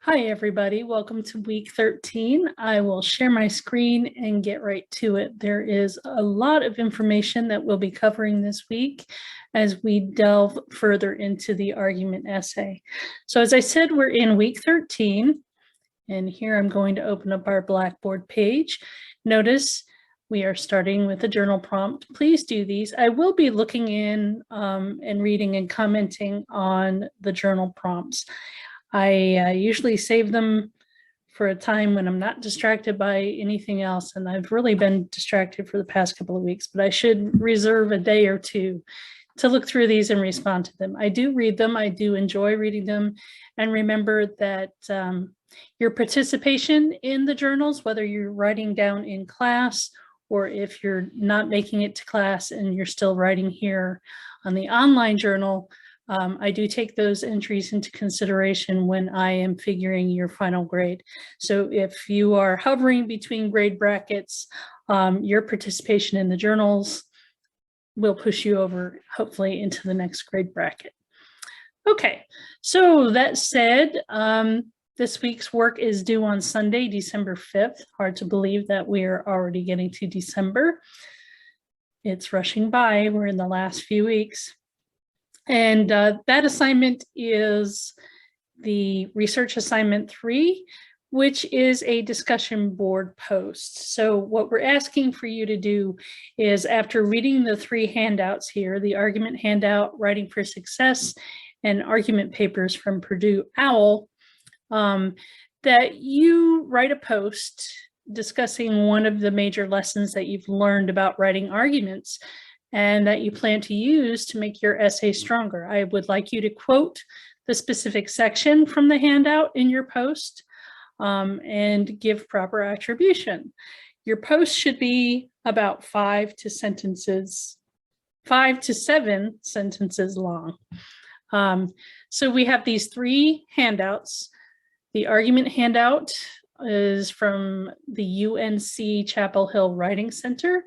Hi, everybody. Welcome to week 13. I will share my screen and get right to it. There is a lot of information that we'll be covering this week as we delve further into the argument essay. So as I said, we're in week 13, and here I'm going to open up our Blackboard page. Notice we are starting with a journal prompt. Please do these. I will be looking in and reading and commenting on the journal prompts. I usually save them for a time when I'm not distracted by anything else, and I've really been distracted for the past couple of weeks, but I should reserve a day or two to look through these and respond to them. I do read them, I do enjoy reading them, and remember that your participation in the journals, whether you're writing down in class or if you're not making it to class and you're still writing here on the online journal, I do take those entries into consideration when I am figuring your final grade. So if you are hovering between grade brackets, your participation in the journals will push you over, hopefully, into the next grade bracket. Okay, so that said, this week's work is due on Sunday, December 5th. Hard to believe that we are already getting to December. It's rushing by. We're in the last few weeks. And that assignment is the research assignment 3, which is a discussion board post. So what we're asking for you to do is, after reading the 3 handouts here, the argument handout, Writing for Success, and argument papers from Purdue OWL, that you write a post discussing one of the major lessons that you've learned about writing arguments and that you plan to use to make your essay stronger. I would like you to quote the specific section from the handout in your post and give proper attribution. Your post should be about 5 to 7 sentences long. So we have these 3 handouts. The argument handout is from the UNC Chapel Hill Writing Center.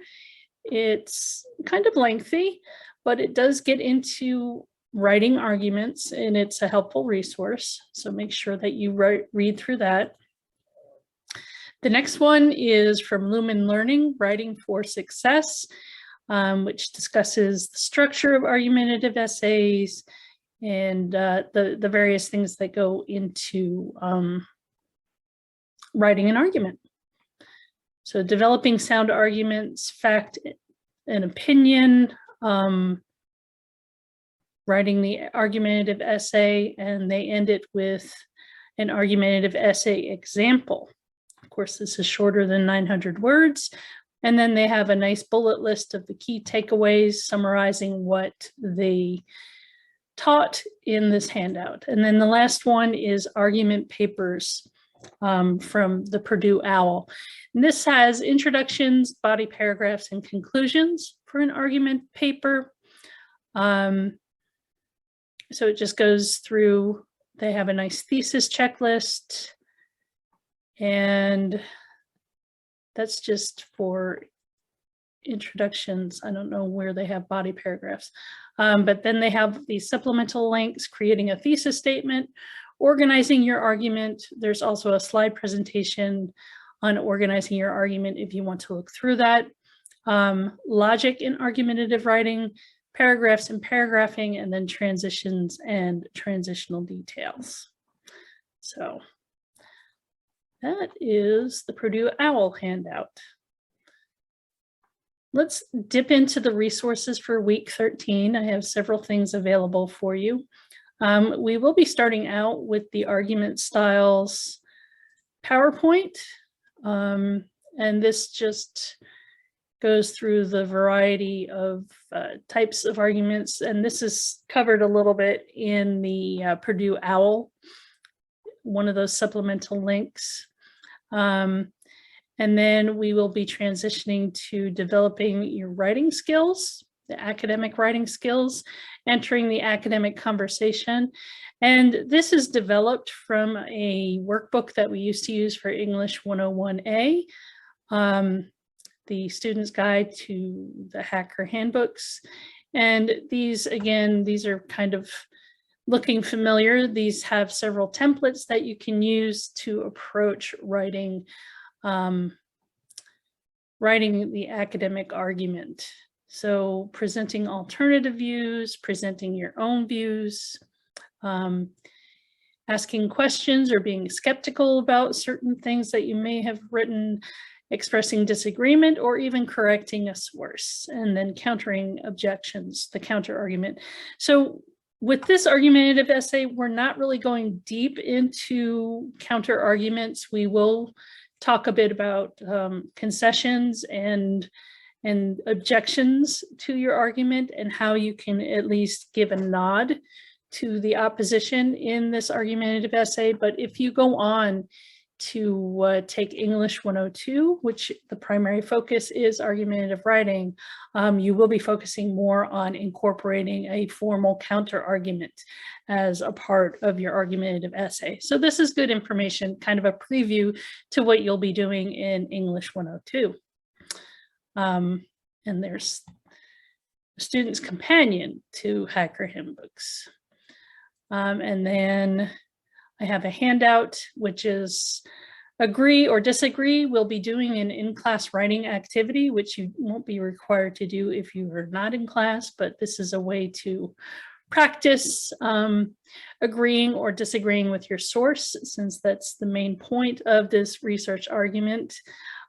It's kind of lengthy, but it does get into writing arguments, and it's a helpful resource. So make sure that you read through that. The next one is from Lumen Learning, Writing for Success, which discusses the structure of argumentative essays and the various things that go into writing an argument. So developing sound arguments, fact and opinion, writing the argumentative essay, and they end it with an argumentative essay example. Of course, this is shorter than 900 words. And then they have a nice bullet list of the key takeaways summarizing what they taught in this handout. And then the last one is argument papers from the Purdue OWL. And this has introductions, body paragraphs, and conclusions for an argument paper. So it just goes through, they have a nice thesis checklist, and that's just for introductions. I don't know where they have body paragraphs, but then they have these supplemental links, creating a thesis statement, organizing your argument. There's also a slide presentation on organizing your argument if you want to look through that. Logic in argumentative writing, paragraphs and paragraphing, and then transitions and transitional details. So that is the Purdue OWL handout. Let's dip into the resources for week 13. I have several things available for you. We will be starting out with the argument styles PowerPoint, and this just goes through the variety of types of arguments, and this is covered a little bit in the Purdue OWL, one of those supplemental links. And then we will be transitioning to developing your writing skills, the academic writing skills, entering the academic conversation. And this is developed from a workbook that we used to use for English 101A, the Student's Guide to the Hacker Handbooks. And these, again, these are kind of looking familiar, these have several templates that you can use to approach writing the academic argument. So presenting alternative views, presenting your own views, asking questions or being skeptical about certain things that you may have written, expressing disagreement, or even correcting a source, and then countering objections, the counter argument. So with this argumentative essay, we're not really going deep into counter arguments. We will talk a bit about concessions and objections to your argument, and how you can at least give a nod to the opposition in this argumentative essay. But if you go on to take English 102, which the primary focus is argumentative writing, you will be focusing more on incorporating a formal counter argument as a part of your argumentative essay. So this is good information, kind of a preview to what you'll be doing in English 102. And there's a student's companion to Hacker Handbooks. And then I have a handout, which is agree or disagree. We'll be doing an in-class writing activity, which you won't be required to do if you are not in class, but this is a way to practice agreeing or disagreeing with your source, since that's the main point of this research argument.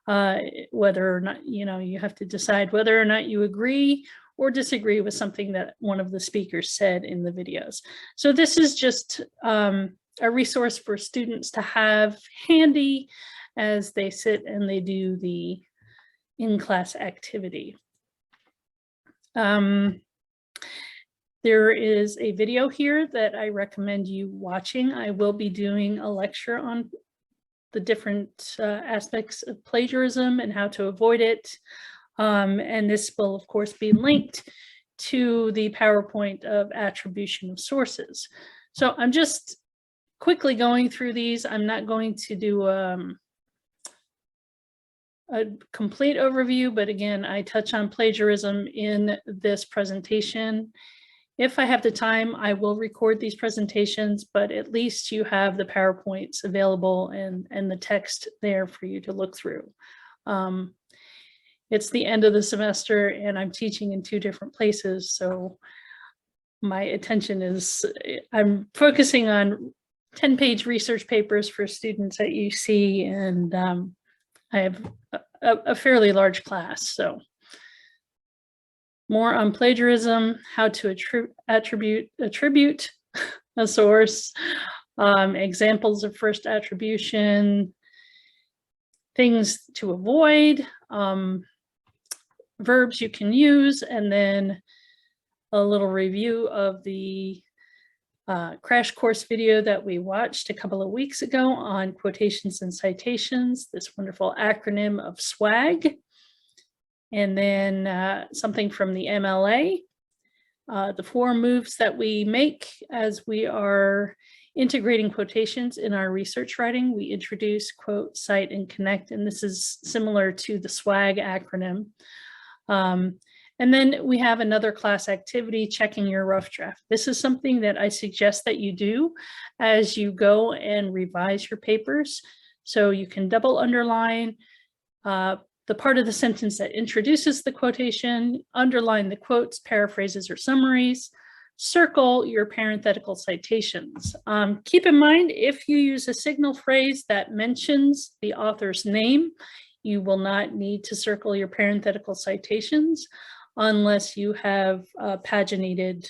Whether or not, you have to decide whether or not you agree or disagree with something that one of the speakers said in the videos. So this is just a resource for students to have handy as they sit and they do the in-class activity. There is a video here that I recommend you watching. I will be doing a lecture on the different aspects of plagiarism and how to avoid it. And this will, of course, be linked to the PowerPoint of attribution of sources. So I'm just quickly going through these. I'm not going to do a complete overview, but again, I touch on plagiarism in this presentation. If I have the time, I will record these presentations, but at least you have the PowerPoints available and the text there for you to look through. It's the end of the semester and I'm teaching in 2 different places, so my attention is, I'm focusing on 10-page research papers for students at UC, and I have a fairly large class. So more on plagiarism, how to attribute a source, examples of first attribution, things to avoid, verbs you can use, and then a little review of the crash course video that we watched a couple of weeks ago on quotations and citations, this wonderful acronym of SWAG, and then something from the MLA, the 4 moves that we make as we are integrating quotations in our research writing. We introduce, quote, cite, and connect, and this is similar to the SWAG acronym. And then we have another class activity, checking your rough draft. This is something that I suggest that you do as you go and revise your papers. So you can double underline the part of the sentence that introduces the quotation, underline the quotes, paraphrases, or summaries, circle your parenthetical citations. Keep in mind, if you use a signal phrase that mentions the author's name, you will not need to circle your parenthetical citations unless you have a paginated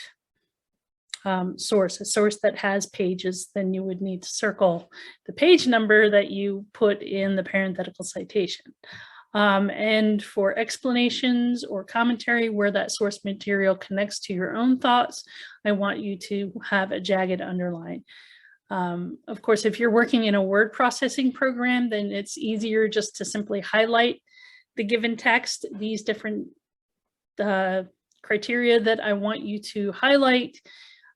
source, a source that has pages. Then you would need to circle the page number that you put in the parenthetical citation. And for explanations or commentary where that source material connects to your own thoughts, I want you to have a jagged underline. Of course, if you're working in a word processing program, then it's easier just to simply highlight the given text, these different criteria that I want you to highlight,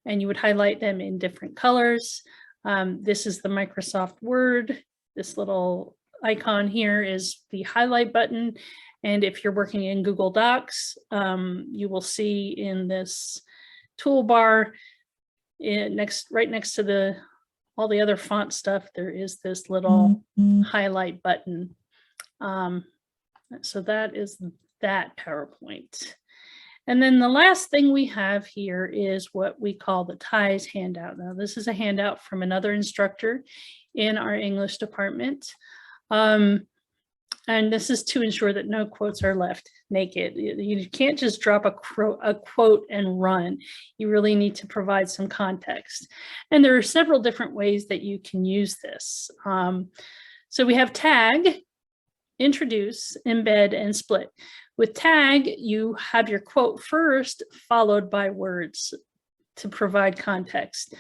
and you would highlight them in different colors. This is the Microsoft Word. This little icon here is the highlight button. And if you're working in Google Docs, you will see in this toolbar right next to all the other font stuff, there is this little highlight button. So that is that PowerPoint. And then the last thing we have here is what we call the ties handout. Now, this is a handout from another instructor in our English department. And this is to ensure that no quotes are left naked. You can't just drop a quote and run. You really need to provide some context. And there are several different ways that you can use this. So we have tag, introduce, embed, and split. With tag, you have your quote first, followed by words to provide context.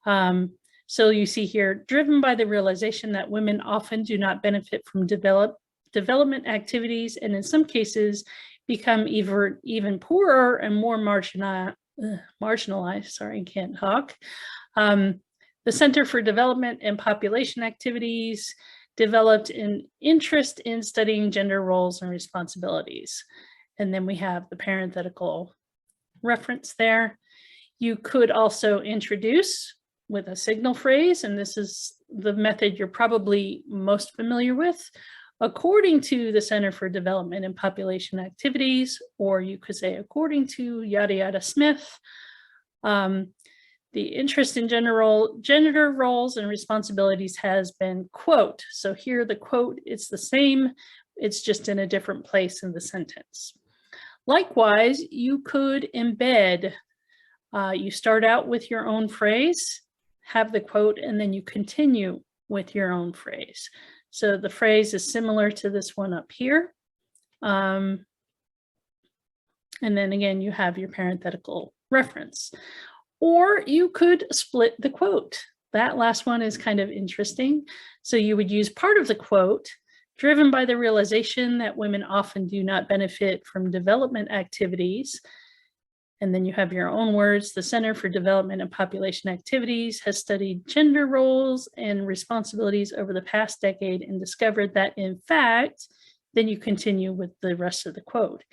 So you see here, driven by the realization that women often do not benefit from development activities, and in some cases become even poorer and more marginalized. Sorry, can't talk. The Center for Development and Population Activities developed an interest in studying gender roles and responsibilities. And then we have the parenthetical reference there. You could also introduce with a signal phrase, and this is the method you're probably most familiar with. According to the Center for Development and Population Activities, or you could say according to yada yada Smith, the interest in gender roles and responsibilities has been, quote. So here the quote, it's the same, it's just in a different place in the sentence. Likewise, you could embed, you start out with your own phrase, have the quote, and then you continue with your own phrase. So the phrase is similar to this one up here. And then again, you have your parenthetical reference. Or you could split the quote. That last one is kind of interesting. So you would use part of the quote, driven by the realization that women often do not benefit from development activities. And then you have your own words. The Center for Development and Population Activities has studied gender roles and responsibilities over the past decade and discovered that, in fact, then you continue with the rest of the quote.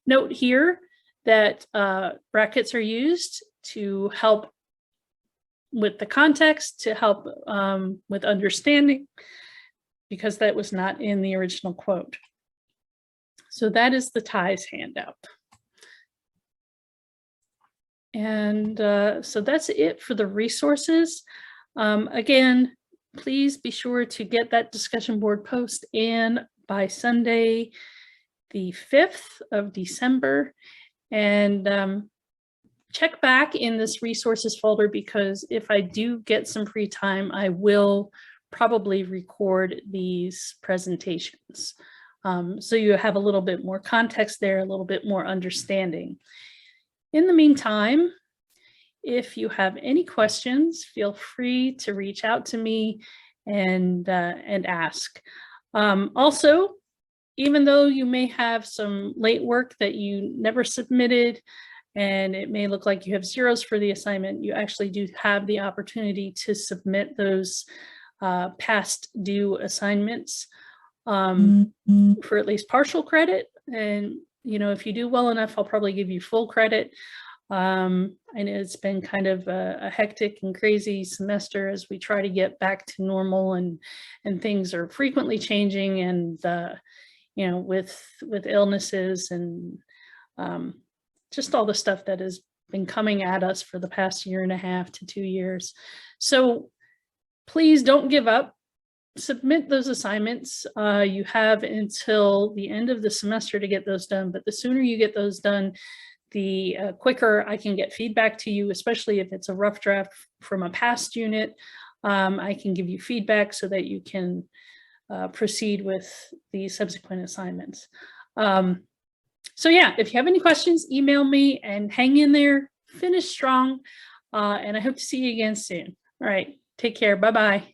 Note here that brackets are used to help with the context, to help with understanding, because that was not in the original quote. So that is the ties handout. And so that's it for the resources. Again, please be sure to get that discussion board post in by Sunday, the 5th of December. And check back in this resources folder, because if I do get some free time, I will probably record these presentations. So you have a little bit more context there, a little bit more understanding. In the meantime, if you have any questions, feel free to reach out to me and ask. Also, even though you may have some late work that you never submitted, and it may look like you have zeros for the assignment, you actually do have the opportunity to submit those past due assignments for at least partial credit. And if you do well enough, I'll probably give you full credit. And it's been kind of a hectic and crazy semester as we try to get back to normal, and things are frequently changing, and with illnesses and just all the stuff that has been coming at us for the past 1.5 to 2 years. So please don't give up. Submit those assignments. You have until the end of the semester to get those done, but the sooner you get those done, the quicker I can get feedback to you, especially if it's a rough draft from a past unit. I can give you feedback so that you can proceed with the subsequent assignments. So yeah, if you have any questions, email me, and hang in there, finish strong, and I hope to see you again soon. All right, take care. Bye-bye.